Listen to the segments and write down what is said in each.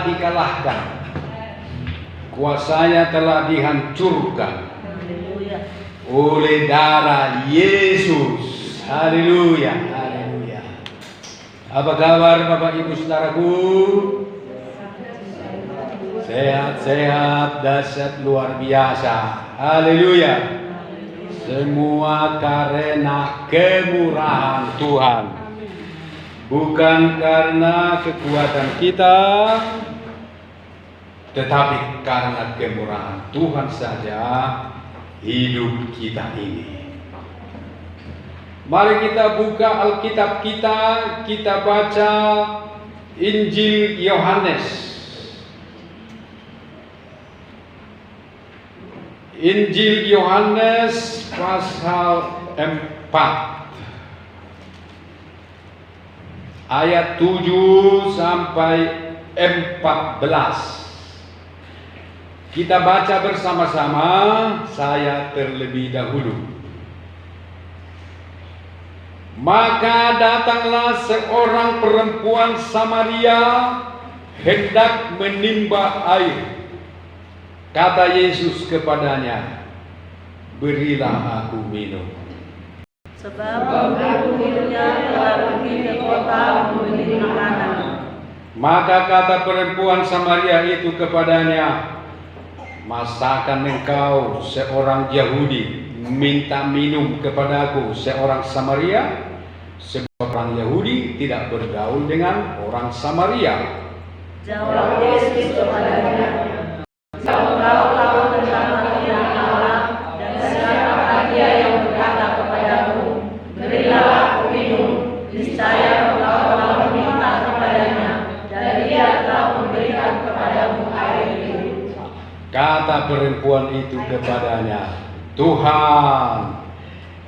telah dikalahkan, kuasanya telah dihancurkan oleh darah Yesus. Haleluya, haleluya. Apa kabar Bapak Ibu Saudaraku? Sehat-sehat, dahsyat luar biasa. Haleluya. Semua karena kemurahan Tuhan. Bukan karena kekuatan kita, tetapi karena kemurahan Tuhan saja hidup kita ini. Mari kita buka Alkitab kita baca Injil Yohanes. Injil Yohanes pasal 4 ayat 7 sampai 14. Kita baca bersama-sama, saya terlebih dahulu. Maka datanglah seorang perempuan Samaria hendak menimba air. Kata Yesus kepadanya, berilah aku minum. Sebab ibunya telah pergi ke kota membeli makanan. Maka kata perempuan Samaria itu kepadanya, masakan engkau seorang Yahudi minta minum kepadaku seorang Samaria? Sebab orang Yahudi tidak bergaul dengan orang Samaria. Jawab Yesus kepadanya, engkau tahu tentang kehendak Allah dan siapakah Dia yang berkata kepadamu, berilah aku minum. Niscaya engkau telah meminta kepadanya, dan Dia telah memberikan kepadamu air itu. Kata perempuan itu kepadanya, Tuhan,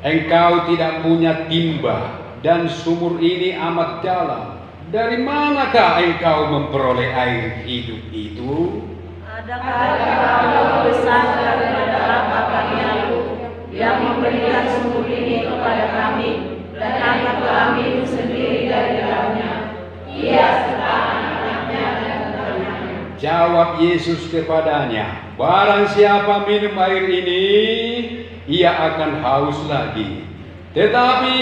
engkau tidak punya timba dan sumur ini amat dalam. Dari manakah engkau memperoleh air hidup itu? Adakah engkau lebih besar daripada bapaknya aku yang memberikan sumur ini kepada kami, dan anak kami itu sendiri dari dalamnya, ia serta anak-anaknya dan ternaknya. Jawab Yesus kepadanya, barang siapa minum air ini, ia akan haus lagi. Tetapi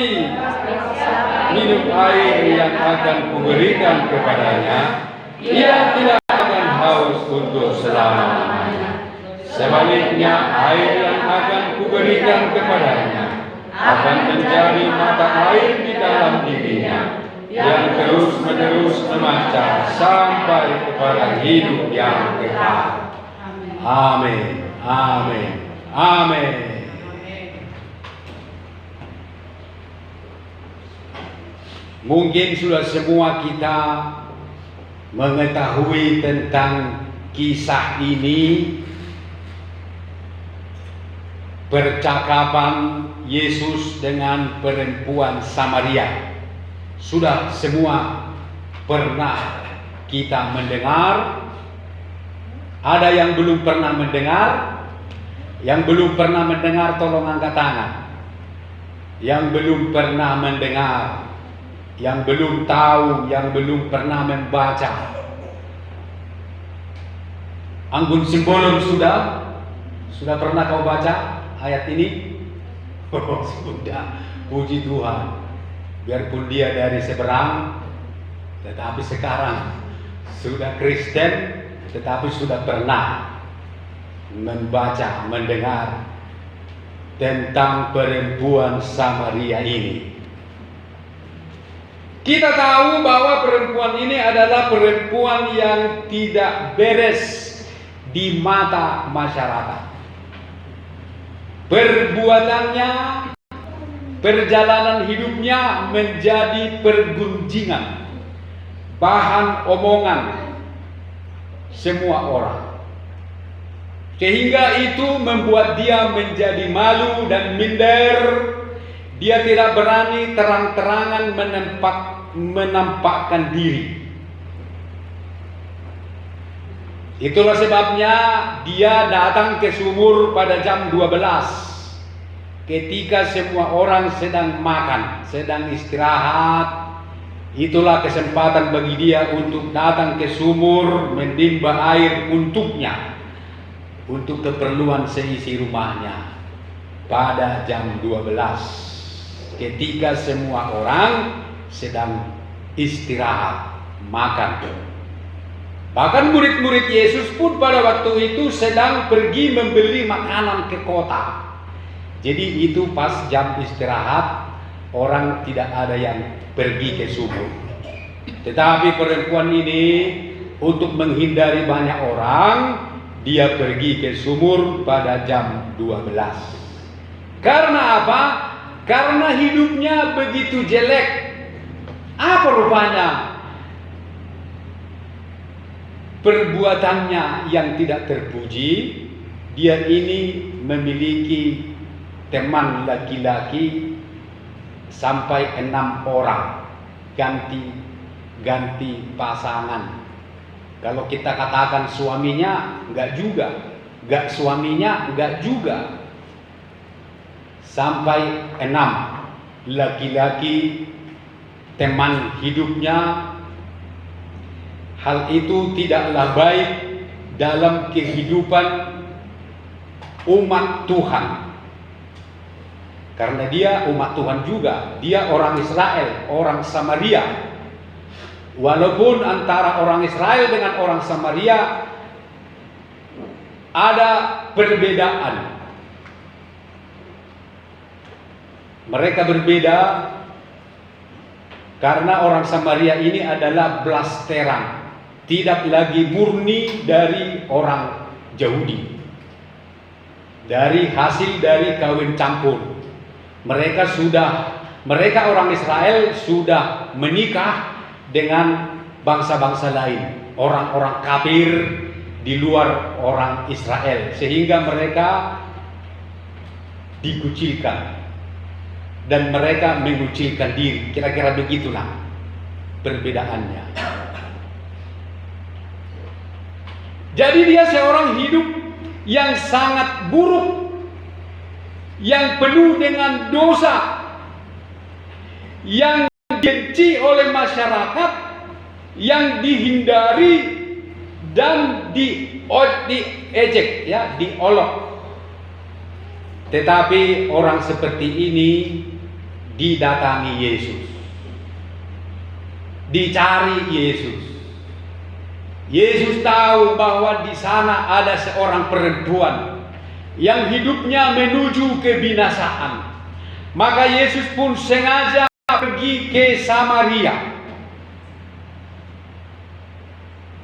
minum air yang akan kuberikan kepadanya, ia tidak akan haus untuk selama-lamanya. Sebaliknya air yang akan kuberikan kepadanya akan menjadi mata air di dalam dirinya, yang terus-menerus memancar sampai kepada hidup yang kekal. Amin, amin, amin. Mungkin sudah semua kita mengetahui tentang kisah ini, percakapan Yesus dengan perempuan Samaria. Sudah semua pernah kita mendengar. Ada yang belum pernah mendengar? Yang belum pernah mendengar tolong angkat tangan. Yang belum pernah mendengar, yang belum tahu, yang belum pernah membaca. Anggun Simbolon sudah pernah kau baca ayat ini? Oh, sudah. Puji Tuhan. Biarpun dia dari seberang, tetapi sekarang sudah Kristen, tetapi sudah pernah membaca, mendengar tentang perempuan Samaria ini. Kita tahu bahwa perempuan ini adalah perempuan yang tidak beres di mata masyarakat. Perbuatannya, perjalanan hidupnya menjadi pergunjingan, bahan omongan semua orang. Sehingga itu membuat dia menjadi malu dan minder. Dia tidak berani terang-terangan menampakkan diri. Itulah sebabnya dia datang ke sumur pada jam 12. Ketika semua orang sedang makan, sedang istirahat, Itulah kesempatan bagi dia untuk datang ke sumur menimba air untuknya, untuk keperluan seisi rumahnya pada jam 12 ketika semua orang sedang istirahat makan. Bahkan murid-murid Yesus pun pada waktu itu sedang pergi membeli makanan ke kota. Jadi itu pas jam istirahat, orang tidak ada yang pergi ke sumur. Tetapi perempuan ini untuk menghindari banyak orang, dia pergi ke sumur pada jam 12. Karena apa? Karena hidupnya begitu jelek. Apa rupanya? Perbuatannya yang tidak terpuji. Dia ini memiliki teman laki-laki sampai 6 orang, ganti pasangan. Kalau kita katakan suaminya, enggak juga, enggak suaminya, enggak juga. Sampai 6 laki-laki teman hidupnya. Hal itu tidaklah baik dalam kehidupan umat Tuhan. Karena dia umat Tuhan juga, dia orang Israel, orang Samaria. Walaupun antara orang Israel dengan orang Samaria ada perbedaan. Mereka berbeda karena orang Samaria ini adalah belas terang, tidak lagi murni dari orang Yahudi, dari hasil dari kawin campur. Mereka orang Israel sudah menikah dengan bangsa-bangsa lain, orang-orang kafir di luar orang Israel, sehingga mereka dikucilkan dan mereka mengucilkan diri. Kira-kira begitulah perbedaannya. Jadi dia seorang hidup yang sangat buruk, yang penuh dengan dosa, yang dibenci oleh masyarakat, yang dihindari dan diejek, ya, diolok. Tetapi orang seperti ini didatangi Yesus, dicari Yesus. Yesus tahu bahwa di sana ada seorang perempuan yang hidupnya menuju kebinasaan. Maka Yesus pun sengaja pergi ke Samaria.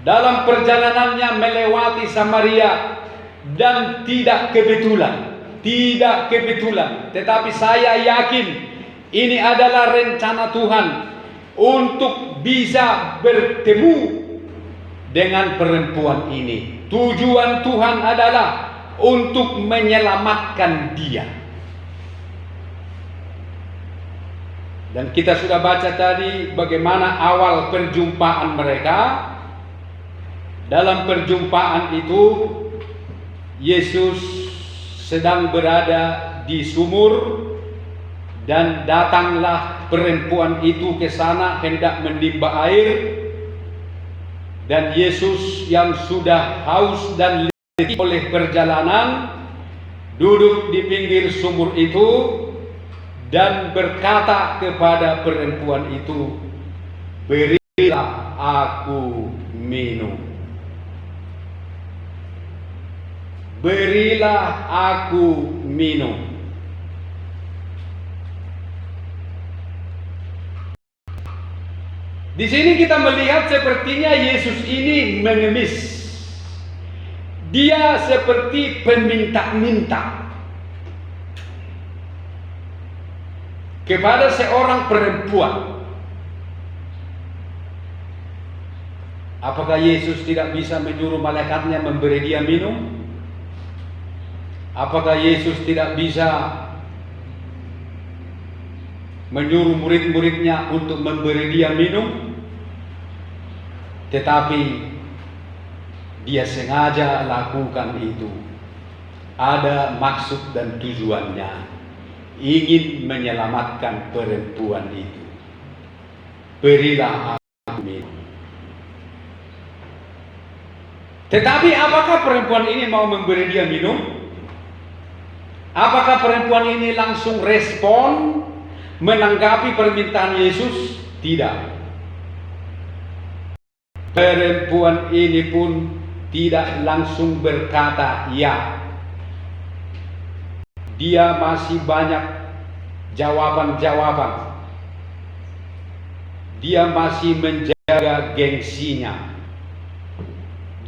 Dalam perjalanannya melewati Samaria, dan tidak kebetulan, tetapi saya yakin ini adalah rencana Tuhan untuk bisa bertemu dengan perempuan ini. Tujuan Tuhan adalah untuk menyelamatkan dia. Dan kita sudah baca tadi bagaimana awal perjumpaan mereka. Dalam perjumpaan itu Yesus sedang berada di sumur, dan datanglah perempuan itu ke sana hendak menimba air. Dan Yesus yang sudah haus dan letih oleh perjalanan duduk di pinggir sumur itu dan berkata kepada perempuan itu, "Berilah aku minum. Berilah aku minum." Di sini kita melihat sepertinya Yesus ini mengemis. Dia seperti peminta-minta kepada seorang perempuan. Apakah Yesus tidak bisa menyuruh malaikatnya memberi dia minum? Apakah Yesus tidak bisa menyuruh murid-muridnya untuk memberi dia minum? Tetapi dia sengaja lakukan itu. Ada maksud dan tujuannya, ingin menyelamatkan perempuan itu. berilah aku minum. Tetapi apakah perempuan ini mau memberi dia minum? Apakah perempuan ini langsung respon menanggapi permintaan Yesus? Tidak. Perempuan ini pun tidak langsung berkata ya. Dia masih banyak jawaban-jawaban. Dia masih menjaga gengsinya.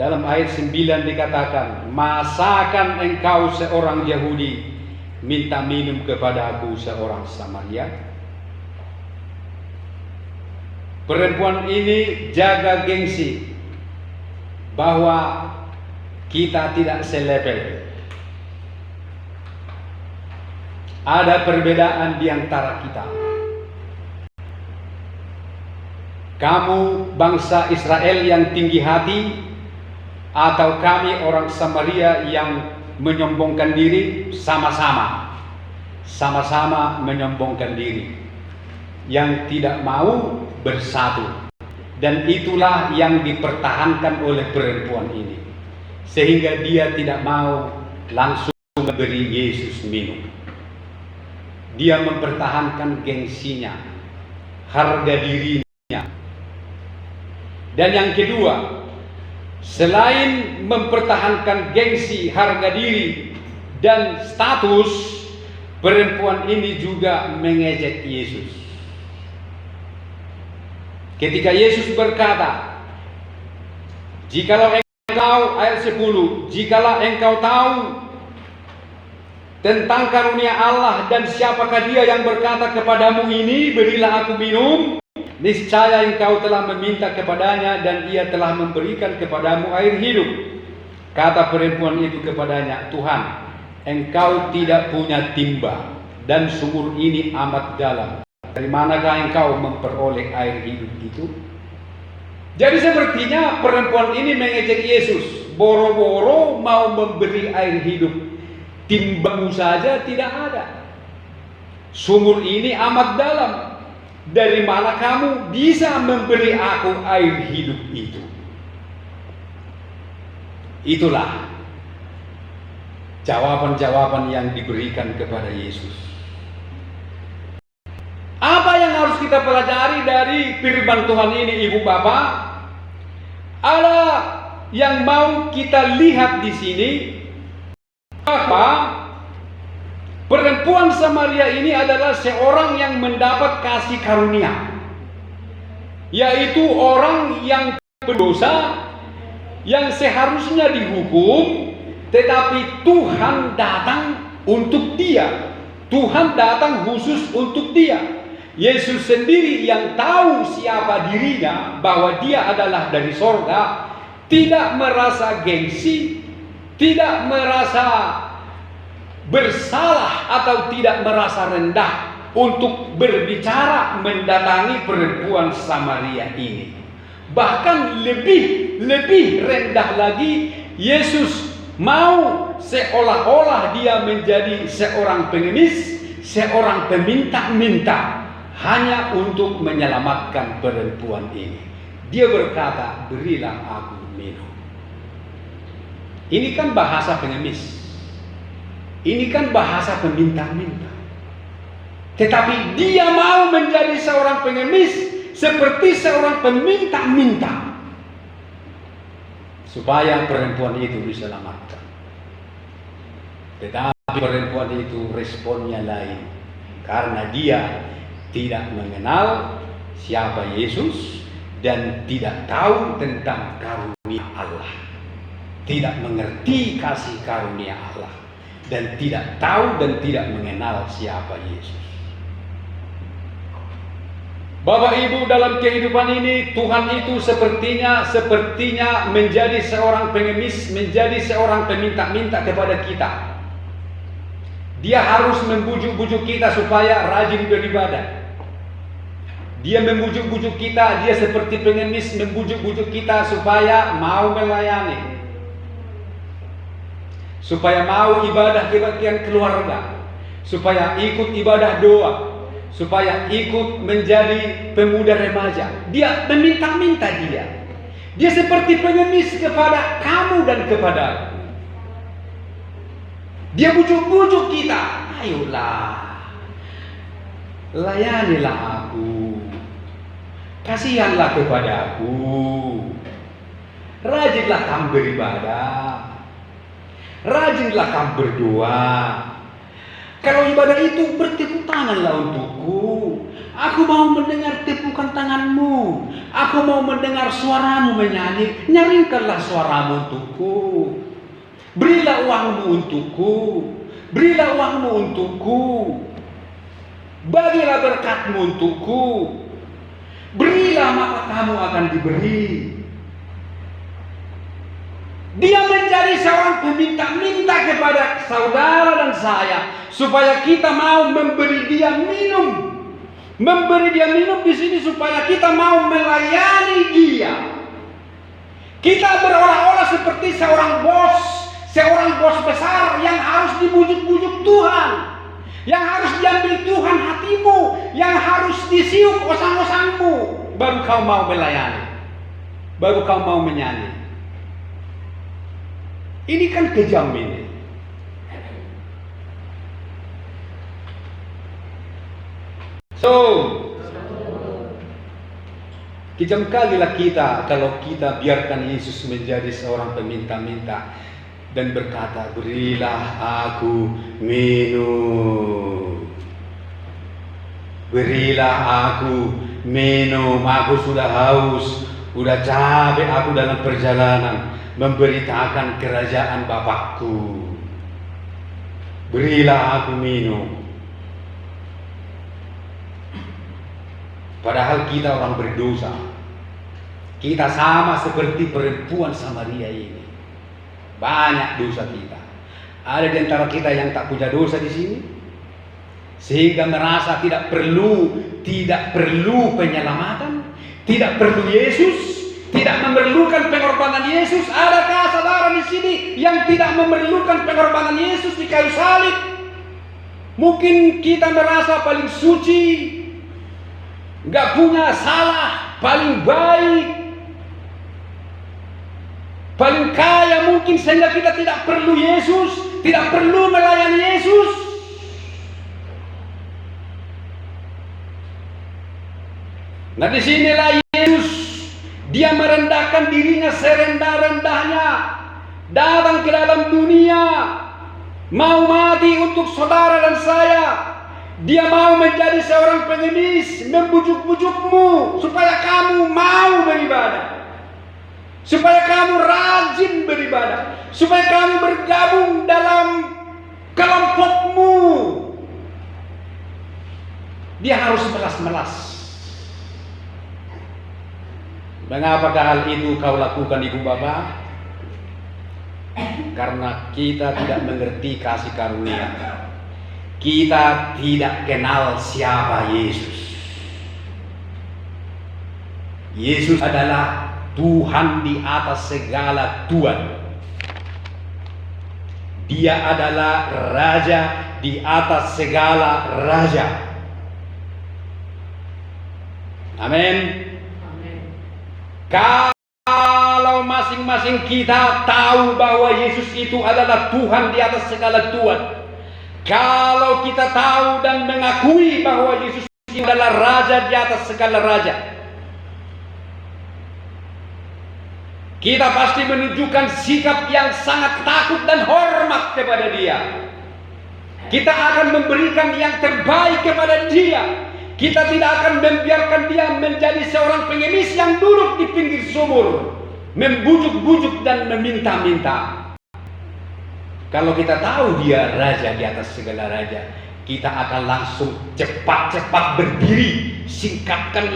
Dalam ayat 9 dikatakan, masakan engkau seorang Yahudi minta minum kepada aku seorang Samaria? Perempuan ini jaga gengsi bahwa kita tidak selevel. Ada perbedaan di antara kita. Kamu bangsa Israel yang tinggi hati, atau kami orang Samaria yang menyombongkan diri, sama-sama menyombongkan diri, yang tidak mau bersatu. Dan itulah yang dipertahankan oleh perempuan ini, sehingga dia tidak mau langsung memberi Yesus minum. Dia mempertahankan gengsinya, harga dirinya. Dan yang kedua, selain mempertahankan gengsi, harga diri, dan status, perempuan ini juga mengejek Yesus. Ketika Yesus berkata, jikalau engkau, ayat 10, jikalau engkau tahu tentang karunia Allah dan siapakah dia yang berkata kepadamu ini, berilah aku minum, niscaya engkau telah meminta kepadanya dan ia telah memberikan kepadamu air hidup. Kata perempuan itu kepadanya, Tuhan, engkau tidak punya timba dan sumur ini amat dalam. Dari manakah engkau memperoleh air hidup itu? Jadi sepertinya perempuan ini mengejek Yesus, boro-boro mau memberi air hidup. Timbamu saja tidak ada. Sumur ini amat dalam. Dari mana kamu bisa memberi aku air hidup itu? Itulah jawaban-jawaban yang diberikan kepada Yesus. Apa yang harus kita pelajari dari firman Tuhan ini, Ibu Bapak? Ada yang mau kita lihat di sini, bahwa perempuan Samaria ini adalah seorang yang mendapat kasih karunia, yaitu orang yang berdosa, yang seharusnya dihukum, tetapi Tuhan datang untuk dia. Tuhan datang khusus untuk dia. Yesus sendiri yang tahu siapa dirinya, bahwa dia adalah dari sorga, tidak merasa gengsi, tidak merasa bersalah atau tidak merasa rendah untuk berbicara mendatangi perempuan Samaria ini. Bahkan lebih rendah lagi, Yesus mau seolah-olah dia menjadi seorang pengemis, seorang peminta-minta, hanya untuk menyelamatkan perempuan ini. Dia berkata, berilah aku minum. Ini kan bahasa pengemis. Ini kan bahasa peminta-minta. Tetapi dia mau menjadi seorang pengemis seperti seorang peminta-minta, supaya perempuan itu diselamatkan. Tetapi perempuan itu responnya lain, karena dia tidak mengenal siapa Yesus dan tidak tahu tentang karunia Allah, tidak mengerti kasih karunia Allah, dan tidak tahu dan tidak mengenal siapa Yesus. Bapak Ibu, dalam kehidupan ini Tuhan itu sepertinya menjadi seorang pengemis, menjadi seorang peminta-minta kepada kita. Dia harus membujuk-bujuk kita supaya rajin beribadah. Dia membujuk-bujuk kita, dia seperti pengemis membujuk-bujuk kita supaya mau melayani, supaya mau ibadah kebaktian keluarga, supaya ikut ibadah doa, supaya ikut menjadi pemuda remaja. Dia meminta-minta dia. Dia seperti pengemis kepada kamu dan kepada aku. Dia bujuk-bujuk kita, ayolah, layanilah aku, kasihanlah kepada aku, rajinlah kamu beribadah, rajinlah kamu berdoa. Kalau ibadah itu bertepuk tanganlah untukku. Aku mau mendengar tepukan tanganmu. Aku mau mendengar suaramu menyanyi. Nyaringkanlah suaramu untukku. Berilah uangmu untukku. Berilah uangmu untukku. Bagilah berkatmu untukku. Berilah maka kamu akan diberi. Dia menjadi seorang peminta-minta kepada saudara dan saya supaya kita mau memberi dia minum. Memberi dia minum di sini supaya kita mau melayani dia. Kita berolah-olah seperti seorang bos besar yang harus dibujuk-bujuk Tuhan, yang harus diambil Tuhan hatimu, yang harus disiuk osang-osangmu, baru kau mau melayani, baru kau mau menyanyi. Ini kan kejam ini. Kejam kalilah kita kalau kita biarkan Yesus menjadi seorang peminta-minta dan berkata, berilah aku minum. Berilah aku minum, aku sudah haus, sudah capek aku dalam perjalanan memberitakan kerajaan Bapakku. Berilah aku minum. Padahal kita orang berdosa. Kita sama seperti perempuan Samaria ini. Banyak dosa kita. Ada di antara kita yang tak punya dosa di sini, sehingga merasa tidak perlu penyelamatan, tidak perlu Yesus, tidak memerlukan pengorbanan Yesus. Adakah saudara di sini yang tidak memerlukan pengorbanan Yesus di kayu salib? Mungkin kita merasa paling suci, nggak punya salah, paling baik, paling kaya mungkin, sehingga kita tidak perlu Yesus, tidak perlu melayani Yesus. Nah, disinilah Yesus, dia merendahkan dirinya serendah-rendahnya, datang ke dalam dunia, mau mati untuk saudara dan saya. Dia mau menjadi seorang pengemis, membujuk-bujukmu supaya kamu mau beribadah, supaya kamu rajin beribadah, supaya kamu bergabung dalam kelompokmu. Dia harus melas-melas. Mengapakah hal itu kau lakukan, ibu bapak? Karena kita tidak mengerti kasih karunia. Kita tidak kenal siapa Yesus. Yesus adalah Tuhan di atas segala Tuhan. Dia adalah Raja di atas segala Raja. Amin. Kalau masing-masing kita tahu bahwa Yesus itu adalah Tuhan di atas segala Tuhan, kalau kita tahu dan mengakui bahwa Yesus itu adalah Raja di atas segala Raja, kita pasti menunjukkan sikap yang sangat takut dan hormat kepada Dia. Kita akan memberikan yang terbaik kepada Dia. Kita tidak akan membiarkan Dia menjadi seorang pengemis yang duduk di pinggir sumur, membujuk-bujuk dan meminta-minta. Kalau kita tahu Dia Raja di atas segala Raja, kita akan langsung cepat-cepat berdiri, singkapkan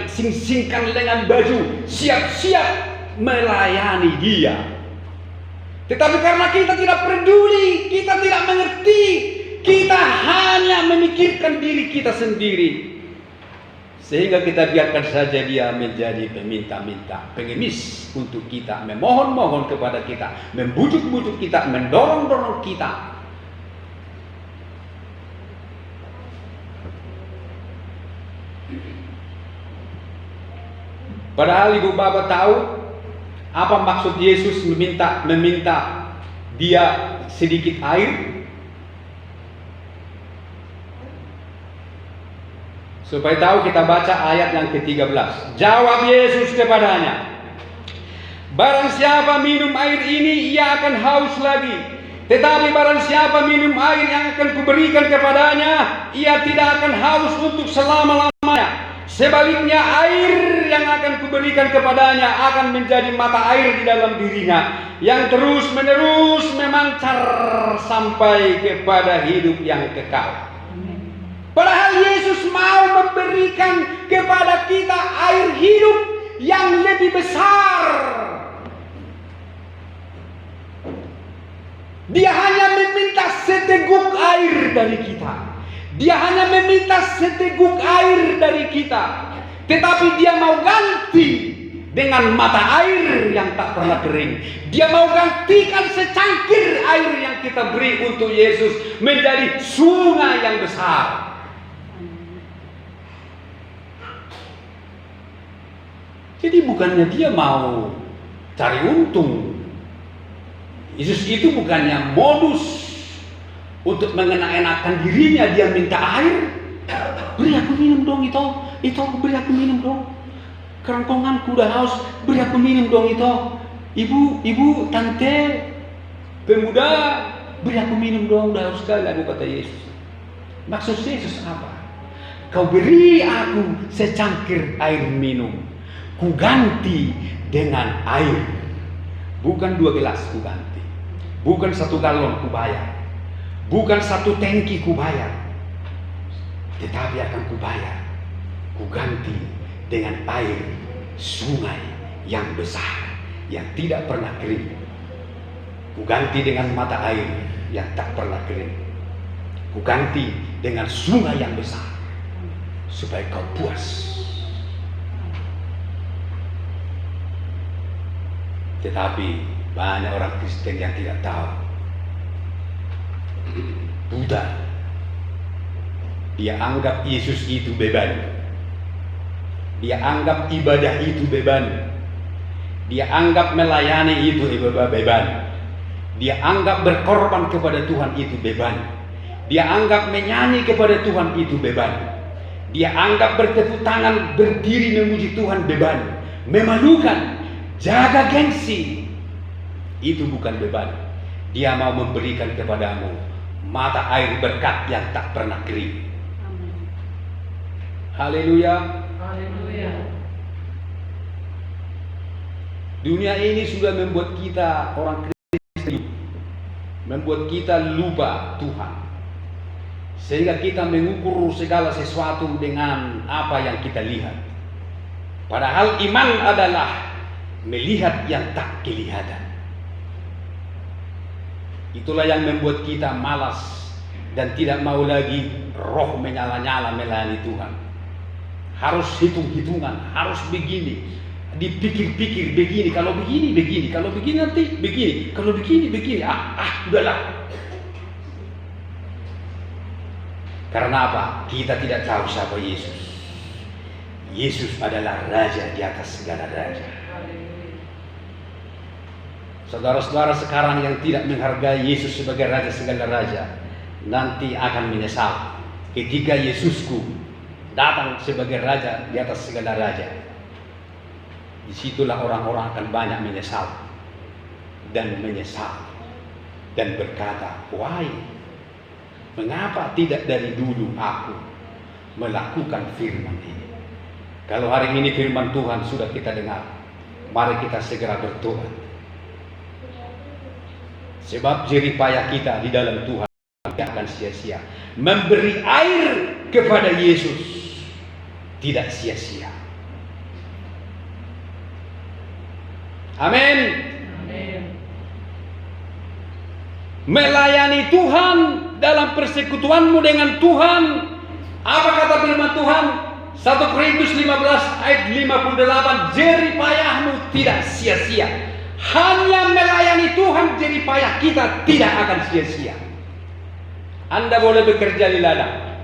lengan baju, siap-siap melayani Dia. Tetapi karena kita tidak peduli, kita tidak mengerti, kita hanya memikirkan diri kita sendiri, sehingga kita biarkan saja Dia menjadi peminta-minta, pengemis untuk kita, memohon-mohon kepada kita, membujuk-bujuk kita, mendorong-dorong kita. Padahal ibu bapak tahu apa maksud Yesus meminta dia sedikit air? Supaya tahu, kita baca ayat yang ke-13. Jawab Yesus kepadanya, barang siapa minum air ini, ia akan haus lagi. Tetapi barang siapa minum air yang akan kuberikan kepadanya, ia tidak akan haus untuk selama-lamanya. Sebaliknya, air yang akan kuberikan kepadanya akan menjadi mata air di dalam dirinya, yang terus-menerus memancar sampai kepada hidup yang kekal. Padahal Yesus mau memberikan kepada kita air hidup yang lebih besar. Dia hanya meminta seteguk air dari kita. Dia hanya meminta seteguk air dari kita. Tetapi dia mau ganti dengan mata air yang tak pernah kering. Dia mau gantikan secangkir air yang kita beri untuk Yesus menjadi sungai yang besar. Jadi bukannya dia mau cari untung. Yesus itu bukannya modus untuk mengenak-enakkan dirinya, dia minta air. Beri aku minum dong itu beri aku minum dong. Kerongkonganku udah haus, beri aku minum dong itu. Ibu, tante, pemuda, beri aku minum dong, udah haus sekali aku, kata Yesus. Maksud Yesus apa? Kau beri aku secangkir air minum, ku ganti dengan air. Bukan 2 gelas ku ganti, bukan 1 galon ku bayar, bukan 1 tangki ku bayar, tetapi akan ku bayar, ku ganti dengan air sungai yang besar yang tidak pernah kering. Ku ganti dengan mata air yang tak pernah kering. Ku ganti dengan sungai yang besar supaya kau puas. Tetapi banyak orang Kristen yang tidak tahu. Buddha, dia anggap Yesus itu beban. Dia anggap ibadah itu beban. Dia anggap melayani itu beban. Dia anggap berkorban kepada Tuhan itu beban. Dia anggap menyanyi kepada Tuhan itu beban. Dia anggap bertepuk tangan berdiri memuji Tuhan beban. Memalukan. Jaga gengsi, itu bukan beban. Dia mau memberikan kepadamu mata air berkat yang tak pernah kering. Haleluya. Haleluya. Dunia ini sudah membuat kita orang Kristen, membuat kita lupa Tuhan, sehingga kita mengukur segala sesuatu dengan apa yang kita lihat. Padahal iman adalah melihat yang tak kelihatan. Itulah yang membuat kita malas dan tidak mau lagi roh menyala-nyala melayani Tuhan. Harus hitung-hitungan, harus begini, dipikir-pikir begini, kalau begini, kalau begini nanti begini, kalau begini. Udahlah. Karena apa? Kita tidak tahu siapa Yesus. Yesus adalah Raja di atas segala raja. Saudara-saudara sekarang yang tidak menghargai Yesus sebagai Raja segala raja, nanti akan menyesal ketika Yesusku datang sebagai Raja di atas segala raja. Disitulah orang-orang akan banyak menyesal dan berkata, why? Mengapa tidak dari dulu aku melakukan firman ini? Kalau hari ini firman Tuhan sudah kita dengar, mari kita segera bertobat. Sebab jerih payah kita di dalam Tuhan tidak akan sia-sia. Memberi air kepada Yesus tidak sia-sia. Amin. Melayani Tuhan dalam persekutuanmu dengan Tuhan. Apa kata firman Tuhan? 1 Korintus 15 ayat 58, jerih payahmu tidak sia-sia. Hanya melayani Tuhan, jerih payah kita tidak akan sia-sia. Anda boleh bekerja di ladang,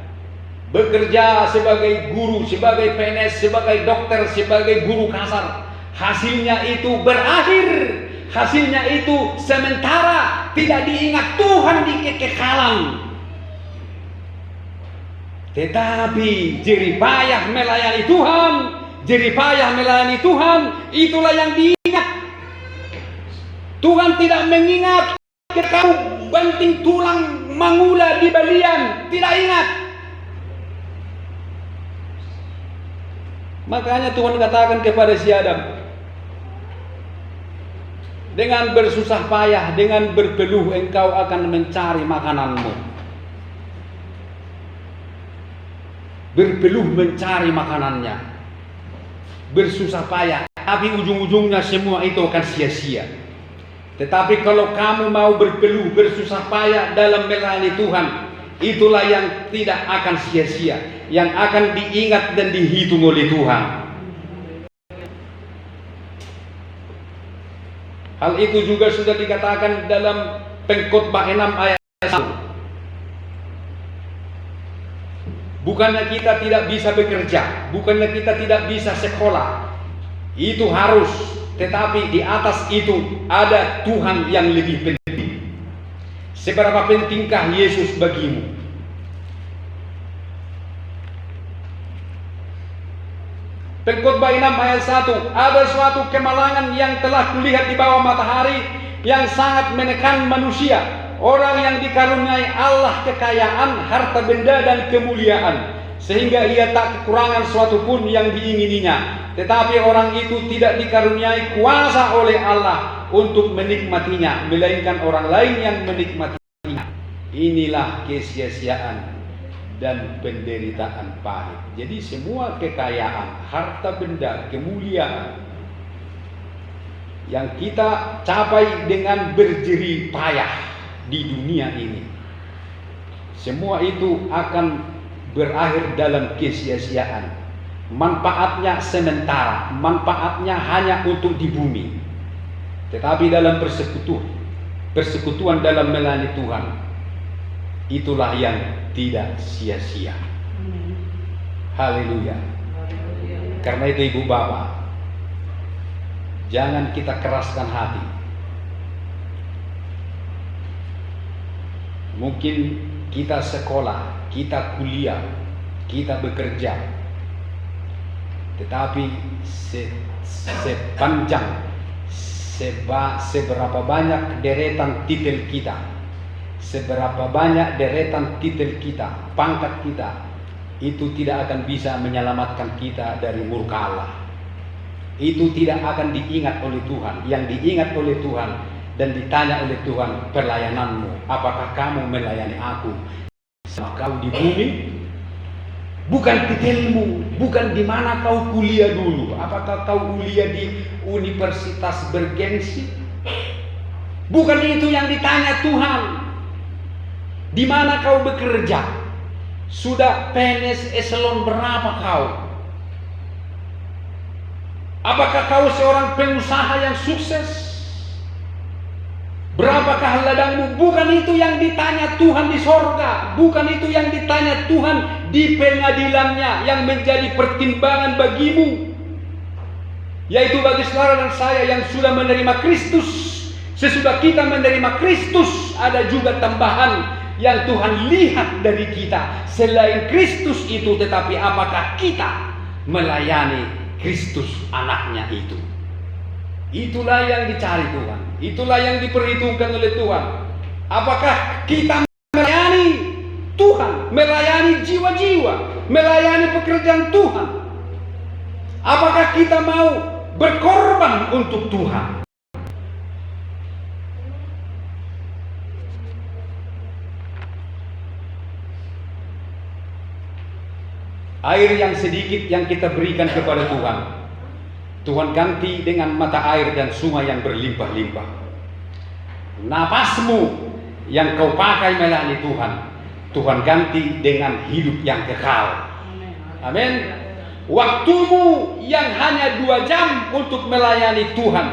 bekerja sebagai guru, sebagai PNS, sebagai dokter, sebagai guru kasar, hasilnya itu berakhir, hasilnya itu sementara, tidak diingat Tuhan di kekekalan. Tetapi jeripayah melayani Tuhan, jeripayah melayani Tuhan, itulah yang diingat. Tuhan tidak mengingat kamu banting tulang mangula di balian, tidak ingat. Makanya Tuhan katakan kepada si Adam, dengan bersusah payah, dengan berpeluh engkau akan mencari makananmu. Berpeluh mencari makanannya, bersusah payah, tapi ujung-ujungnya semua itu akan sia-sia. Tetapi kalau kamu mau berpeluh, bersusah payah dalam melayani Tuhan, itulah yang tidak akan sia-sia, yang akan diingat dan dihitung oleh Tuhan. Hal itu juga sudah dikatakan dalam Pengkhotbah 6 ayat 1. Bukannya kita tidak bisa bekerja, bukannya kita tidak bisa sekolah, itu harus, tetapi di atas itu ada Tuhan yang lebih penting. Seberapa pentingkah Yesus bagimu? Pengkhotbah 6 ayat 1, ada suatu kemalangan yang telah kulihat di bawah matahari, yang sangat menekan manusia. Orang yang dikaruniai Allah kekayaan, harta benda dan kemuliaan, sehingga ia tak kekurangan suatu pun yang diingininya. Tetapi orang itu tidak dikaruniai kuasa oleh Allah untuk menikmatinya, melainkan orang lain yang menikmatinya. Inilah kesia-siaan dan penderitaan pahit. Jadi semua kekayaan, harta benda, kemuliaan yang kita capai dengan berjerih payah di dunia ini, semua itu akan berakhir dalam kesia-siaan. Manfaatnya sementara, manfaatnya hanya untuk di bumi. Tetapi dalam persekutuan dalam melayani Tuhan, itulah yang tidak sia-sia. Haleluya. Karena itu ibu bapak, jangan kita keraskan hati. Mungkin kita sekolah, kita kuliah, kita bekerja, tetapi seberapa banyak deretan titel kita, seberapa banyak deretan titel kita, pangkat kita, itu tidak akan bisa menyelamatkan kita dari murka Allah. Itu tidak akan diingat oleh Tuhan. Yang diingat oleh Tuhan dan ditanya oleh Tuhan, pelayananmu, apakah kamu melayani aku sama kau di bumi? Bukan titelmu, bukan di mana kau kuliah dulu, apakah kau kuliah di universitas bergengsi? Bukan itu yang ditanya Tuhan. Di mana kau bekerja? Sudah PNS eselon berapa kau? Apakah kau seorang pengusaha yang sukses? Berapakah ladangmu? Bukan itu yang ditanya Tuhan di sorga. Bukan itu yang ditanya Tuhan di pengadilannya, yang menjadi pertimbangan bagimu, yaitu bagi saudara dan saya yang sudah menerima Kristus. Sesudah kita menerima Kristus, ada juga tambahan yang Tuhan lihat dari kita selain Kristus itu. Tetapi apakah kita melayani Kristus anaknya itu? Itulah yang dicari Tuhan, itulah yang diperhitungkan oleh Tuhan. Apakah kita melayani Tuhan, melayani jiwa-jiwa, melayani pekerjaan Tuhan? Apakah kita mau berkorban untuk Tuhan? Air yang sedikit yang kita berikan kepada Tuhan, Tuhan ganti dengan mata air dan sungai yang berlimpah-limpah. Napasmu yang kau pakai melayani Tuhan, Tuhan ganti dengan hidup yang kekal. Amin. Waktumu yang hanya 2 jam untuk melayani Tuhan,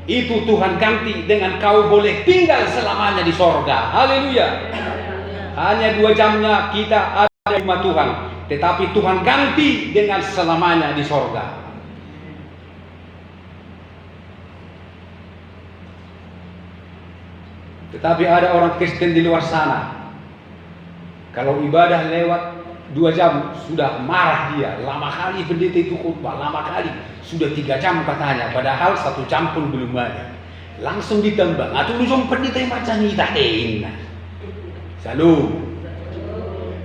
itu Tuhan ganti dengan kau boleh tinggal selamanya di sorga. Haleluya. Hanya 2 jamnya kita ada di rumah Tuhan. tetapi Tuhan ganti dengan selamanya di sorga. Tetapi ada orang Kristen di luar sana, kalau ibadah lewat 2 jam sudah marah dia. Lama kali pendeta itu khutbah, lama kali, sudah 3 jam katanya, padahal 1 jam pun belum ada. Langsung ditembak, atau langsung pendeta yang macam ini tahin. Salam.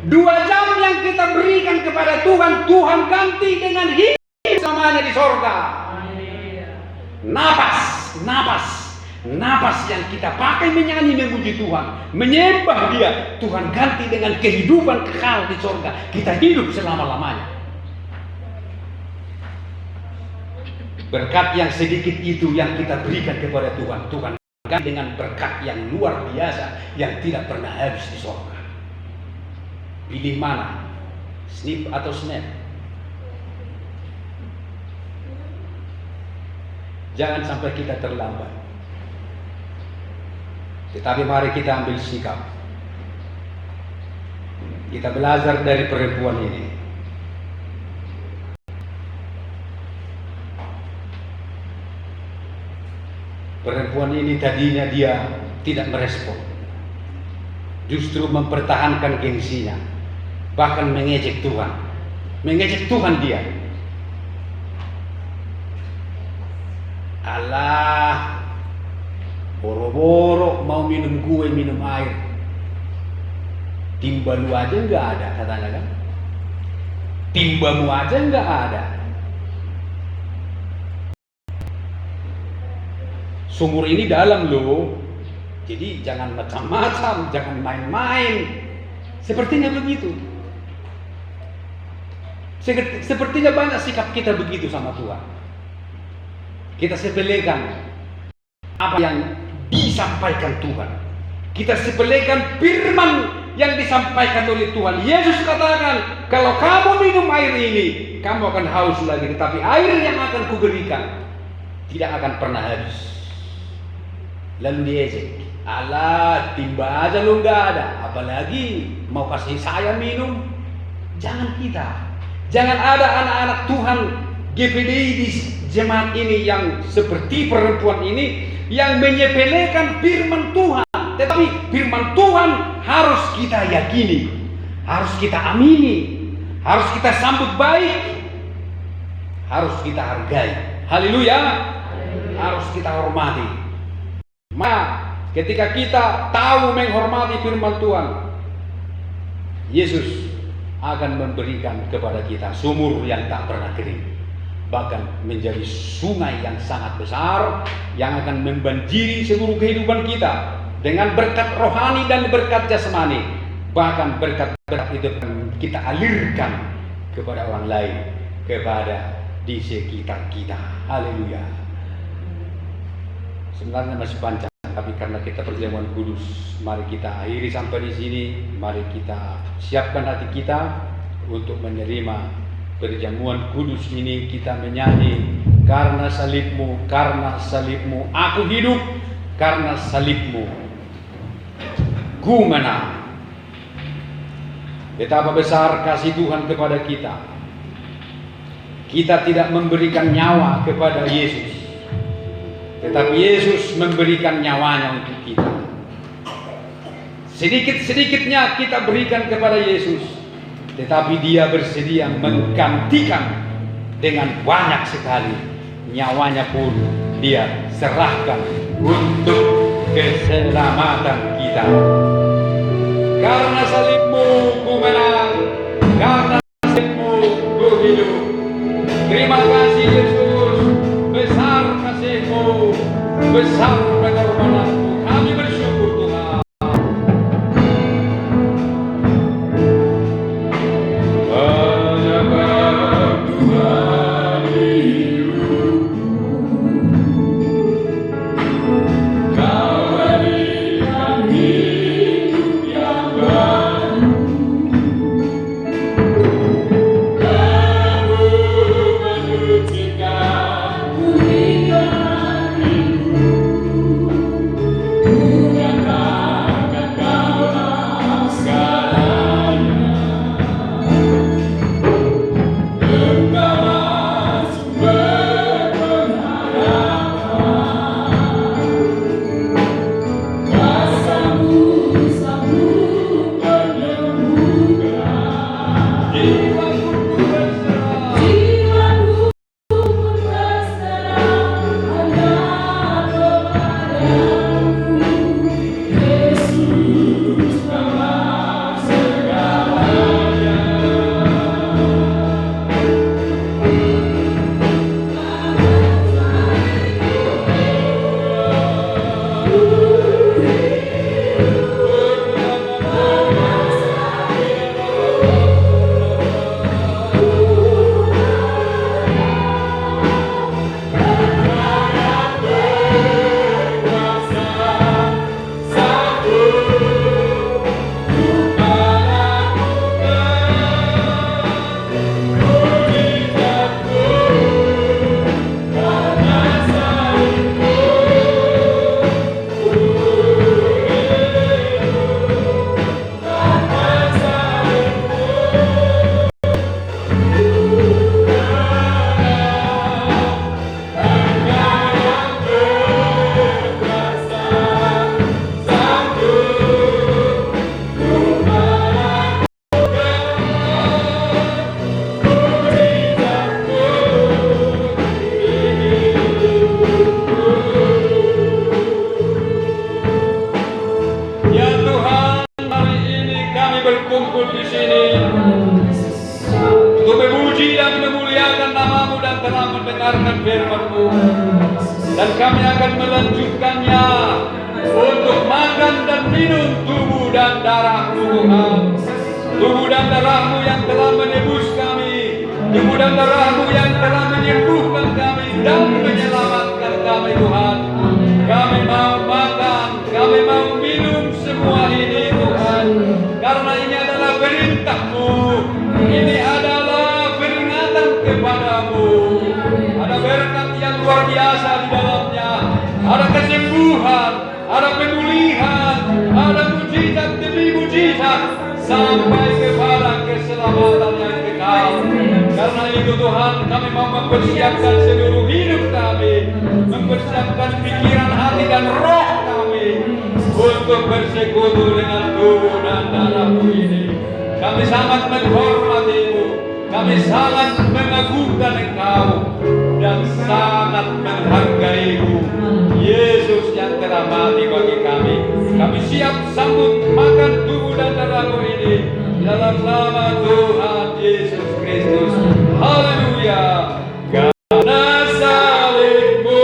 2 jam yang kita berikan kepada Tuhan, Tuhan ganti dengan hidup selamanya di sorga. Napas yang kita pakai menyanyi memuji Tuhan, menyembah Dia, Tuhan ganti dengan kehidupan kekal di sorga. Kita hidup selama-lamanya. Berkat yang sedikit itu yang kita berikan kepada Tuhan, Tuhan ganti dengan berkat yang luar biasa yang tidak pernah habis di sorga. Pilih mana? Snip atau snap? Jangan sampai kita terlambat. Tetapi mari kita ambil sikap. Kita belajar dari perempuan ini. Perempuan ini tadinya dia tidak merespon, justru mempertahankan gengsinya, bahkan mengejek Tuhan dia. Allah, boro-boro mau minum gue, minum air, timba lu aja nggak ada katanya kan, timbamu aja nggak ada. Sumur ini dalam loh, jadi jangan macam-macam, jangan main-main. Sepertinya begitu. Sepertinya banyak sikap kita begitu sama Tuhan. Kita sepelekan apa yang disampaikan Tuhan. Kita sepelekan firman yang disampaikan oleh Tuhan. Yesus katakan, kalau kamu minum air ini, kamu akan haus lagi. Tetapi air yang akan kuberikan tidak akan pernah habis. Lalu diejek, Allah, timba aja lu nggak ada, apalagi mau kasih saya minum. Jangan ada anak-anak Tuhan GPDI di jemaat ini yang seperti perempuan ini, yang menyepelekan firman Tuhan. Tetapi firman Tuhan harus kita yakini, harus kita amini, harus kita sambut baik, harus kita hargai. Haleluya, harus kita hormati. Maka ketika kita tahu menghormati firman Tuhan, Yesus akan memberikan kepada kita sumur yang tak pernah kering, bahkan menjadi sungai yang sangat besar yang akan membanjiri seluruh kehidupan kita dengan berkat rohani dan berkat jasmani. Bahkan berkat-berkat itu kita alirkan kepada orang lain, kepada di sekitar kita. Haleluya. Sebenarnya masih panjang, tapi karena kita perjamuan kudus, mari kita akhiri sampai di sini. Mari kita siapkan hati kita untuk menerima perjamuan kudus ini. Kita menyanyi, karena salibmu, aku hidup, karena salibmu ku menang. Betapa besar kasih Tuhan kepada kita. Kita tidak memberikan nyawa kepada Yesus, tetapi Yesus memberikan nyawanya untuk kita. Sedikit-sedikitnya kita berikan kepada Yesus, tetapi Dia bersedia menggantikan dengan banyak sekali. Nyawanya pun Dia serahkan untuk keselamatan kita. Karena salibmu ku menang, karena salibmu ku hidup. Terima kasih Yesus, besar kasih-Mu, besar pengorbananmu. Kami bersyukur Tuhan. Banyakan Tuhan hidupku, Kau berikan hidup. berkumpul di sini untuk memuji dan memuliakan nama-Mu dan telah mendengarkan firman-Mu. Dan kami akan melanjutkannya untuk makan dan minum tubuh dan darah-Mu Tuhan. Tubuh dan darah-Mu yang telah menebus kami, tubuh dan darah-Mu yang telah menyembuhkan kami dan menyelamatkan kami Tuhan. Kami mau makan, kami mau minum semua ini Tuhan, karena ini adalah perintah-Mu, ini adalah peringatan kepadamu. Ada berkat yang luar biasa di dalamnya, ada kesembuhan, ada pemulihan, ada mujizat demi mujizat sampai kepada keselamatan yang kekal. Karena itu Tuhan, kami mau mempersiapkan seluruh hidup kami, mempersiapkan pikiran, hati dan roh kami untuk bersekutu dengan tubuh dan darah-Mu ini. Kami sangat menghormati-Mu, kami sangat mengagungkan Engkau dan sangat menghargai-Mu, Yesus yang telah mati bagi kami. Kami siap sambut makan tubuh dan darah-Mu ini dalam nama Tuhan Yesus Kristus. Haleluya. Karena salib-Mu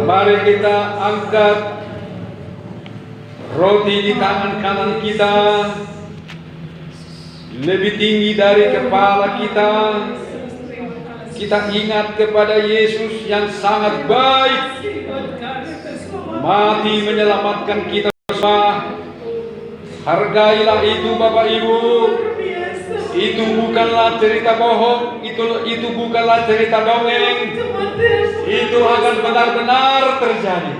Mari kita angkat roti di tangan kanan kita lebih tinggi dari kepala kita. Kita ingat kepada Yesus yang sangat baik, mati menyelamatkan kita semua. Hargailah itu Bapak Ibu. Itu bukanlah cerita bohong, itu bukanlah cerita dongeng. Itu akan benar-benar terjadi.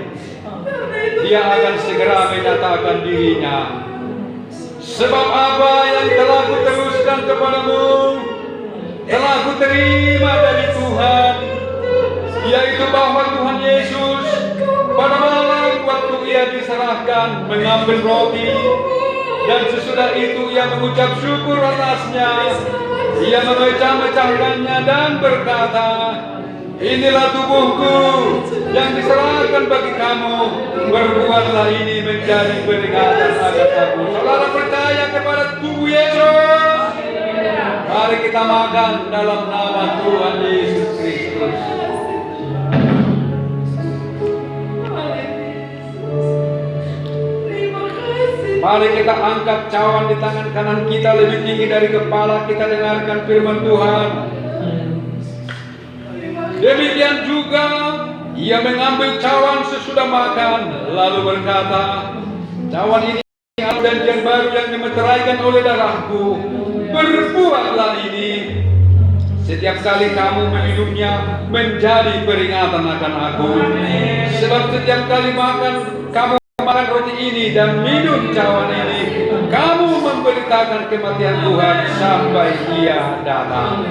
Dia akan segera menyatakan dirinya. Sebab apa yang telah kuteruskan kepadamu telah kuterima dari Tuhan, yaitu bahwa Tuhan Yesus pada malam waktu ia diserahkan mengambil roti, dan sesudah itu ia mengucap syukur atasnya. Ia memecah-mecahkannya dan berkata, inilah tubuhku yang diserahkan bagi kamu. Berbuatlah ini menjadi peringatan akan aku. Saudara percaya kepada tubuh Yesus? Mari kita makan dalam nama Tuhan Yesus Kristus. Mari kita angkat cawan di tangan kanan kita lebih tinggi dari kepala kita, dengarkan firman Tuhan. Demikian juga ia mengambil cawan sesudah makan, lalu berkata, cawan ini adalah perjanjian baru yang dimeteraikan oleh darahku. Berbuatlah ini setiap kali kamu meminumnya menjadi peringatan akan aku. Sebab setiap kali kamu makan roti ini dan minum cawan ini, kamu memberitakan kematian Tuhan sampai Ia datang.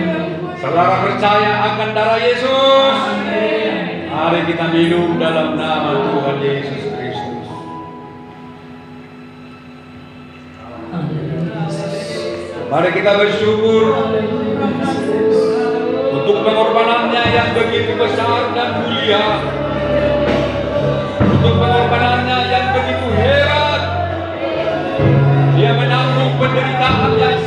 Saudara percaya akan darah Yesus? Mari kita minum dalam nama Tuhan Yesus Kristus. Mari kita bersyukur untuk pengorbanannya yang begitu besar dan mulia, untuk pengorbanannya yang begitu hebat. Dia menanggung penderitaan yang